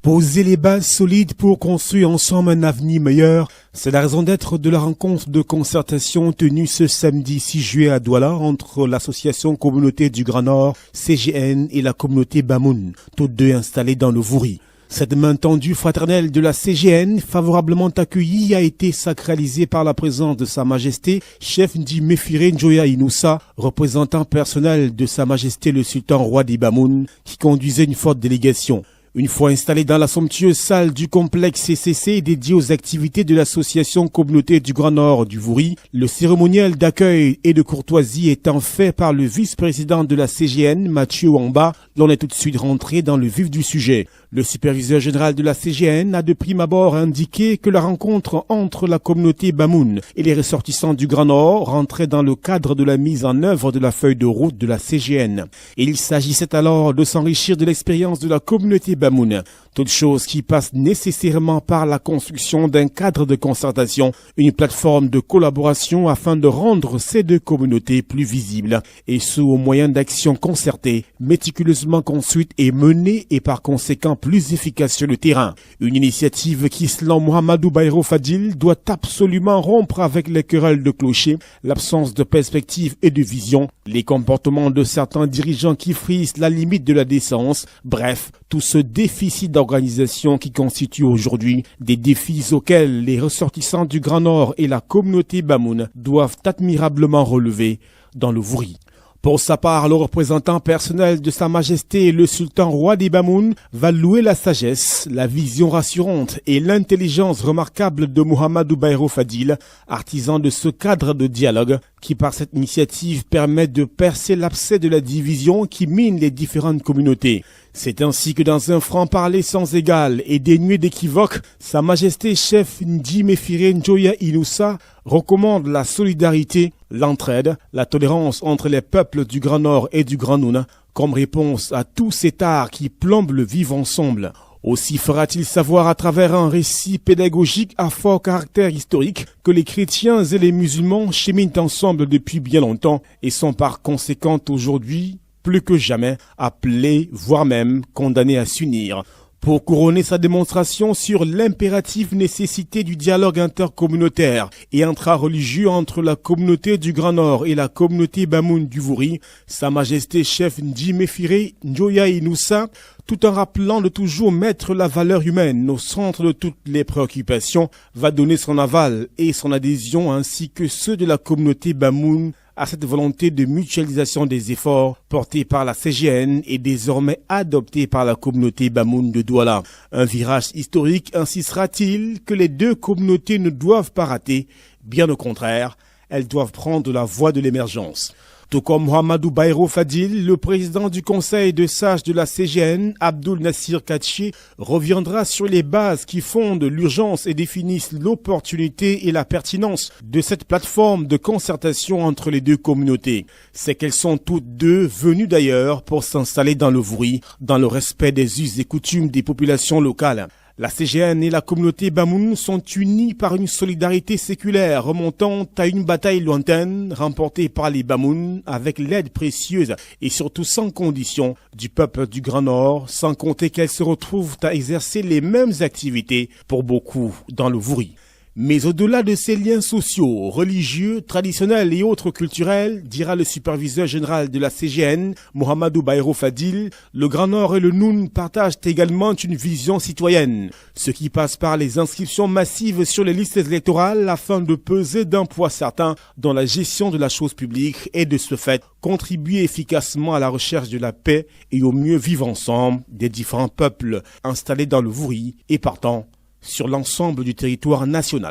Poser les bases solides pour construire ensemble un avenir meilleur, c'est la raison d'être de la rencontre de concertation tenue ce samedi 6 juillet à Douala entre l'association Communauté du Grand Nord, CGN, et la communauté Bamoun, toutes deux installées dans le Vouri. Cette main tendue fraternelle de la CGN, favorablement accueillie, a été sacralisée par la présence de Sa Majesté, chef Ndjimefire Njoya Inoussa, représentant personnel de Sa Majesté le Sultan Roi des Bamoun, qui conduisait une forte délégation. Une fois installé dans la somptueuse salle du complexe CCC dédié aux activités de l'association Communauté du Grand Nord du Vouri, le cérémonial d'accueil et de courtoisie étant fait par le vice-président de la CGN, Mathieu Wamba, l'on est tout de suite rentré dans le vif du sujet. Le superviseur général de la CGN a de prime abord indiqué que la rencontre entre la communauté Bamoun et les ressortissants du Grand Nord rentrait dans le cadre de la mise en œuvre de la feuille de route de la CGN. Et il s'agissait alors de s'enrichir de l'expérience de la communauté Bamoun, toute chose qui passe nécessairement par la construction d'un cadre de concertation, une plateforme de collaboration afin de rendre ces deux communautés plus visibles, et ce au moyen d'actions concertées, méticuleusement construites et menées et par conséquent plus efficaces sur le terrain. Une initiative qui, selon Mohamedou Bayrou Fadil, doit absolument rompre avec les querelles de clocher, l'absence de perspective et de vision, les comportements de certains dirigeants qui frisent la limite de la décence, bref, tout ce déficit d'organisation qui constitue aujourd'hui des défis auxquels les ressortissants du Grand Nord et la communauté Bamoun doivent admirablement relever dans le Vouri. Pour sa part, le représentant personnel de Sa Majesté le Sultan Roi des Bamoun va louer la sagesse, la vision rassurante et l'intelligence remarquable de Mohamedou Bayrou Fadil, artisan de ce cadre de dialogue qui par cette initiative permet de percer l'abcès de la division qui mine les différentes communautés. C'est ainsi que dans un franc-parler sans égal et dénué d'équivoque, Sa Majesté chef Ndjimefire Njoya Inoussa recommande la solidarité, l'entraide, la tolérance entre les peuples du Grand Nord et du Grand Noun comme réponse à tous ces tares qui plombent le vivre ensemble. Aussi fera-t-il savoir à travers un récit pédagogique à fort caractère historique que les chrétiens et les musulmans cheminent ensemble depuis bien longtemps et sont par conséquent aujourd'hui plus que jamais appelés, voire même condamnés à s'unir. Pour couronner sa démonstration sur l'impérative nécessité du dialogue intercommunautaire et intra-religieux entre la communauté du Grand Nord et la communauté Bamoun du Vouri, Sa Majesté chef Ndjimefire Njoya Inoussa, tout en rappelant de toujours mettre la valeur humaine au centre de toutes les préoccupations, va donner son aval et son adhésion ainsi que ceux de la communauté Bamoun à cette volonté de mutualisation des efforts portés par la CGN et désormais adoptée par la communauté Bamoun de Douala. Un virage historique insistera-t-il que les deux communautés ne doivent pas rater, bien au contraire, elles doivent prendre la voie de l'émergence. Tout comme Mohamedou Bayrou Fadil, le président du conseil de sages de la CGN, Abdul Nassir Katchi, reviendra sur les bases qui fondent l'urgence et définissent l'opportunité et la pertinence de cette plateforme de concertation entre les deux communautés. C'est qu'elles sont toutes deux venues d'ailleurs pour s'installer dans le Vouri, dans le respect des us et coutumes des populations locales. La CGN et la communauté Bamoun sont unies par une solidarité séculaire remontant à une bataille lointaine remportée par les Bamoun avec l'aide précieuse et surtout sans condition du peuple du Grand Nord, sans compter qu'elles se retrouvent à exercer les mêmes activités pour beaucoup dans le Vouri. Mais au-delà de ces liens sociaux, religieux, traditionnels et autres culturels, dira le superviseur général de la CGN, Mohamedou Bayrou Fadil, le Grand Nord et le Noun partagent également une vision citoyenne, ce qui passe par les inscriptions massives sur les listes électorales afin de peser d'un poids certain dans la gestion de la chose publique et de ce fait contribuer efficacement à la recherche de la paix et au mieux vivre ensemble des différents peuples installés dans le Vouri et partant sur l'ensemble du territoire national.